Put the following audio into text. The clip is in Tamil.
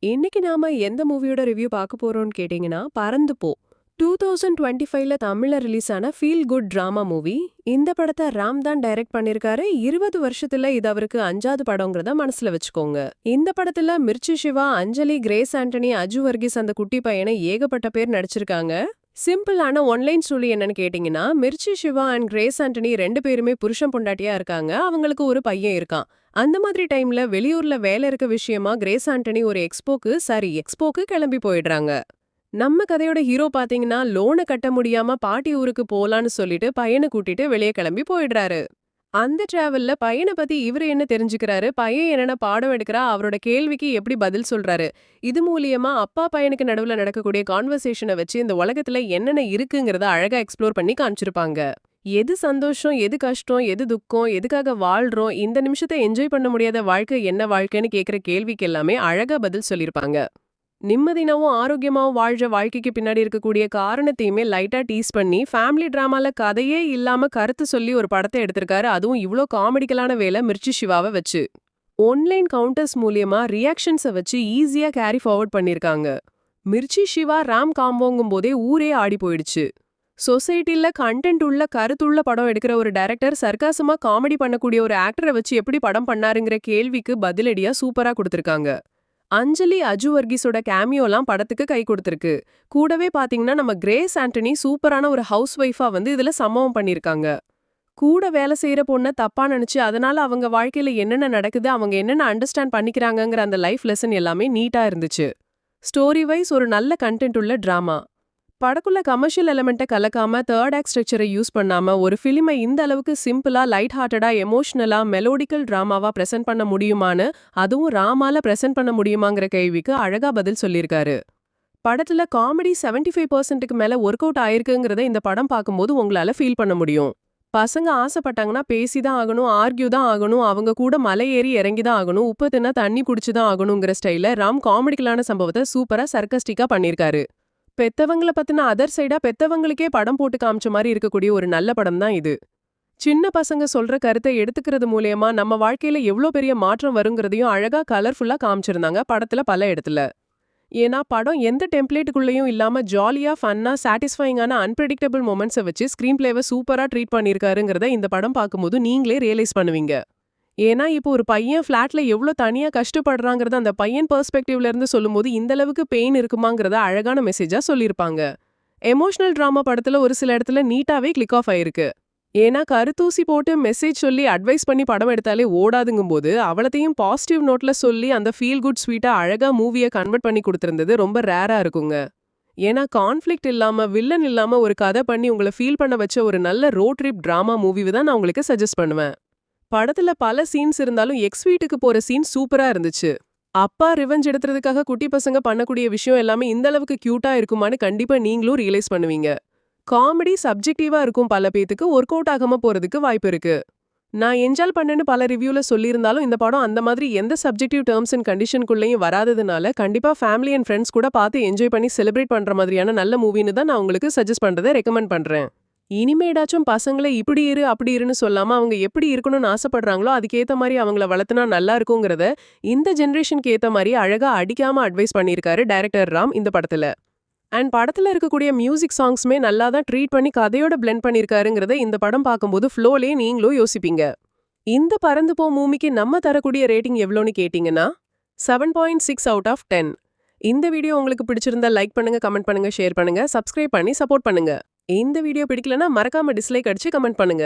இன்னைக்கு நாம எந்த மூவியோட ரிவ்யூ பார்க்க போறோம்னு கேட்டீங்கன்னா பறந்து போ 2025ல தமிழ்ல ரிலீஸ் ஆன ஃபீல் குட் டிராமா மூவி. இந்த படத்தை ராம் தான் டைரக்ட் பண்ணிருக்காரு. 20 வருஷத்துல இது அவருக்கு 5வது படங்கிறத மனசுல வச்சுக்கோங்க. இந்த படத்துல மிர்ச்சி சிவா, அஞ்சலி, கிரேஸ் ஆண்டனி, அஜு வர்கீஸ் அந்த குட்டி பையனை ஏகப்பட்ட பேர் நடிச்சிருக்காங்க. சிம்பிளான ஒன்லைன் ஸ்டோரி என்னன்னு கேட்டீங்கன்னா, மிர்ச்சி சிவா அண்ட் கிரேஸ் ஆண்டனி 2 பேருமே புருஷன் பொண்டாட்டியா இருக்காங்க. அவங்களுக்கு ஒரு பையன் இருக்கான். அந்த மாதிரி டைம்ல வெளியூர்ல வேலை இருக்க விஷயமா கிரேஸ் ஆண்டனி ஒரு எக்ஸ்போக்கு கிளம்பி போயிடுறாங்க. நம்ம கதையோட ஹீரோ பாத்தீங்கன்னா லோனை கட்ட முடியாம பாட்டி ஊருக்கு போலான்னு சொல்லிட்டு பையனை கூட்டிட்டு வெளியே கிளம்பி போயிடுறாரு. அந்த டிராவல்ல பையனை பத்தி இவரு என்ன தெரிஞ்சுக்கிறாரு, பையன் என்னென்ன பாடம் எடுக்கிறா, அவரோட கேள்விக்கு எப்படி பதில் சொல்றாரு. இது மூலியமா அப்பா பையனுக்கு நடுவுல நடக்கக்கூடிய கான்வர்சேஷனை வச்சு இந்த உலகத்துல என்னென்ன இருக்குங்கிறத அழகா எக்ஸ்ப்ளோர் பண்ணி காமிச்சிருப்பாங்க. எது சந்தோஷம், எது கஷ்டம், எது துக்கம், எதுக்காக வாழ்றோம், இந்த நிமிஷத்தை என்ஜாய் பண்ண முடியாத வாழ்க்கை என்ன வாழ்க்கைன்னு கேட்குற கேள்விக்கு எல்லாமே அழகா பதில் சொல்லியிருப்பாங்க. நிம்மதினாவும் ஆரோக்கியமாவும் வாழ்ற வாழ்க்கைக்கு பின்னாடி இருக்கக்கூடிய காரணத்தையுமே லைட்டா டீஸ் பண்ணி ஃபேமிலி டிராமால கதையே இல்லாம கருத்து சொல்லி ஒரு படத்தை எடுத்திருக்காரு. அதுவும் இவ்ளோ காமெடிக்கலான வேலை மிர்ச்சி சிவாவை வச்சு. ஆன்லைன் கவுண்டர்ஸ் மூலியமா ரியாக்ஷன்ஸை வச்சு ஈஸியா கேரி ஃபார்வர்ட் பண்ணிருக்காங்க. மிர்ச்சி சிவா ராம் காம்போங்கும் போதே ஊரே ஆடி போயிடுச்சு. சொசைட்டில கண்டென்ட் உள்ள கருத்துள்ள படம் எடுக்கிற ஒரு டைரக்டர் சர்க்காசமா காமெடி பண்ணக்கூடிய ஒரு ஆக்டரை வச்சு எப்படி படம் பண்ணாருங்கிற கேள்விக்கு பதிலடியா சூப்பரா கொடுத்திருக்காங்க. அஞ்சலி, அஜு வர்கீஸோட கேமியோலாம் படத்துக்கு கை கொடுத்திருக்கு. கூடவே பாத்தீங்கன்னா நம்ம கிரேஸ் ஆண்டனி சூப்பரான ஒரு ஹவுஸ் ஒய்ஃபா இதுல சம்பவம் பண்ணிருக்காங்க. கூட வேலை செய்யற பொண்ண தப்பா நினைச்சு அதனால அவங்க வாழ்க்கையில என்னென்ன நடக்குது, அவங்க என்னென்ன அண்டர்ஸ்டாண்ட் பண்ணிக்கிறாங்கங்கிற அந்த லைஃப் லெசன் எல்லாமே நீட்டா இருந்துச்சு. ஸ்டோரி வைஸ் ஒரு நல்ல கண்டென்ட் உள்ள டிராமா. படக்குள்ள கமர்ஷியல் எலிமெண்ட்டை கலக்காம தேர்ட் ஆக்ட் ஸ்ட்ரக்சரை யூஸ் பண்ணாம ஒரு ஃபிலிமை இந்த அளவுக்கு சிம்பிளா, லைட் ஹார்ட்டடா, எமோஷனலா, மெலோடிக்கல் டிராமாவா பிரசன்ட் பண்ண முடியுமான்னு, அதுவும் ராமால பிரசன்ட் பண்ண முடியுமாங்கிற கேள்விக்கு அழகா பதில் சொல்லியிருக்காரு. படத்துல காமெடி 75%க்கு மேல ஒர்க் அவுட் ஆயிருக்குங்கிறத இந்த படம் பார்க்கும்போது உங்களால ஃபீல் பண்ண முடியும். பசங்க ஆசைப்பட்டாங்கன்னா பேசிதான் ஆகணும், ஆர்கியூ தான் ஆகணும், அவங்க கூட மலை ஏறி இறங்கிதான் ஆகணும், உப்பு தின்னா தண்ணி குடிச்சுதான் ஆகணுங்கிற ஸ்டைல ராம் காமெடிக்கலான சம்பவத்தை சூப்பரா சர்க்கஸ்டிக்கா பண்ணிருக்காரு. பெத்தவங்கள பத்தின அதர் சைடா பெத்தவங்களுக்கே படம் போட்டு காமிச்ச மாதிரி இருக்கக்கூடிய ஒரு நல்ல படம் தான் இது. சின்ன பசங்க சொல்ற கருத்தை எடுத்துக்கிறது மூலியமா நம்ம வாழ்க்கையில எவ்வளோ பெரிய மாற்றம் வருங்கிறதையும் அழகா கலர்ஃபுல்லா காமிச்சிருந்தாங்க படத்துல பல இடத்துல. ஏன்னா படம் எந்த டெம்ப்ளேட்டுக்குள்ளேயும் இல்லாம ஜாலியா, ஃபன்னா, சாட்டிஸ்ஃபைங்கான அன்பிரடிக்டபிள் மொமெண்ட்ஸை வச்சு ஸ்கிரீன் பிளேவை சூப்பரா ட்ரீட் பண்ணியிருக்காருங்கிறத இந்த படம் பார்க்கும்போது நீங்களே ரியலைஸ் பண்ணுவீங்க. ஏன்னா இப்போ ஒரு பையன் ஃபிளாட்ல எவ்வளோ தனியா கஷ்டப்படுறாங்கிறத அந்த பையன் பெர்ஸ்பெக்டிவ்ல இருந்து சொல்லும்போது இந்த அளவுக்கு பெயின் இருக்குமாங்கிறத அழகான மெசேஜா சொல்லியிருப்பாங்க. எமோஷனல் டிராமா படத்துல ஒரு சில இடத்துல நீட்டாவே கிளிக் ஆஃப் ஆயிருக்கு. ஏன்னா கருத்தூசி போட்டு மெசேஜ் சொல்லி அட்வைஸ் பண்ணி படம் எடுத்தாலே ஓடாதுங்கும் போது அவளத்தையும் பாசிட்டிவ் நோட்ல சொல்லி அந்த ஃபீல் குட் ஸ்வீட்டா அழகா மூவியை கன்வெர்ட் பண்ணி கொடுத்திருந்தது ரொம்ப ரேரா இருக்குங்க. ஏன்னா கான்ஃபிளிக்ட் இல்லாம, வில்லன் இல்லாம ஒரு கதை பண்ணி உங்களை ஃபீல் பண்ண வச்ச ஒரு நல்ல ரோட் ட்ரிப் டிராமா மூவி தான் நான் உங்களுக்கு சஜஸ்ட் பண்ணுவேன். படத்துல பல சீன்ஸ் இருந்தாலும் எக்ஸ் வீட்டுக்கு போற சீன் சூப்பரா இருந்துச்சு. அப்பா ரிவெஞ்ச் எடுத்துறதுக்காக குட்டி பசங்க பண்ணக்கூடிய விஷயம் எல்லாமே இந்த அளவுக்கு கியூட்டா இருக்குமான்னு கண்டிப்பா நீங்களும் ரியலைஸ் பண்ணுவீங்க. காமெடி சப்ஜெக்டிவா இருக்கும், பல பேத்துக்கு ஒர்க் அவுட் ஆகாம போறதுக்கு வாய்ப்பு இருக்கு. நான் என்ஜாய் பண்ணேன்னு பல ரிவ்யூல சொல்லியிருந்தாலும் இந்த படம் அந்த மாதிரி எந்த சப்ஜெக்டிவ் டேர்ம்ஸ் அண்ட் கண்டிஷனுக்குள்ளேயும் வராததுனால கண்டிப்பா ஃபேமிலி அண்ட் ஃப்ரெண்ட்ஸ் கூட பார்த்து என்ஜாய் பண்ணி செலிப்ரேட் பண்ற மாதிரியான நல்ல மூவின்னு தான் நான் உங்களுக்கு சஜஸ்ட் பண்றதை ரெக்கமெண்ட் பண்றேன். இனிமேடாச்சும் பசங்களை இப்படி இரு அப்படி இருன்னு சொல்லாம அவங்க எப்படி இருக்கணும்னு ஆசைப்படுறாங்களோ அதுக்கேத்த மாதிரி அவங்கள வளர்த்துனா நல்லா இருக்குங்கிறத இந்த ஜெனரேஷனுக்கு ஏத்த மாதிரி அழகா அடிக்காம அட்வைஸ் பண்ணியிருக்காரு டைரக்டர் ராம் இந்த படத்துல. அண்ட் படத்துல இருக்கக்கூடிய மியூசிக் சாங்ஸ்மே நல்லா தான் ட்ரீட் பண்ணி கதையோட பிளெண்ட் பண்ணியிருக்காருங்கிறத இந்த படம் பார்க்கும்போது ஃப்ளோலே நீங்களும் யோசிப்பீங்க. இந்த பறந்து போ மூவிக்கு நம்ம தரக்கூடிய ரேட்டிங் எவ்வளோன்னு கேட்டீங்கன்னா 7.6 அவுட் ஆஃப் 10. இந்த வீடியோ உங்களுக்கு பிடிச்சிருந்தா லைக் பண்ணுங்க, கமெண்ட் பண்ணுங்க, ஷேர் பண்ணுங்க, சப்ஸ்கிரைப் பண்ணி சப்போர்ட் பண்ணுங்க. இந்த வீடியோ பிடிக்கலனா மறக்காம டிஸ்லைக் அடிச்சு கமெண்ட் பண்ணுங்க.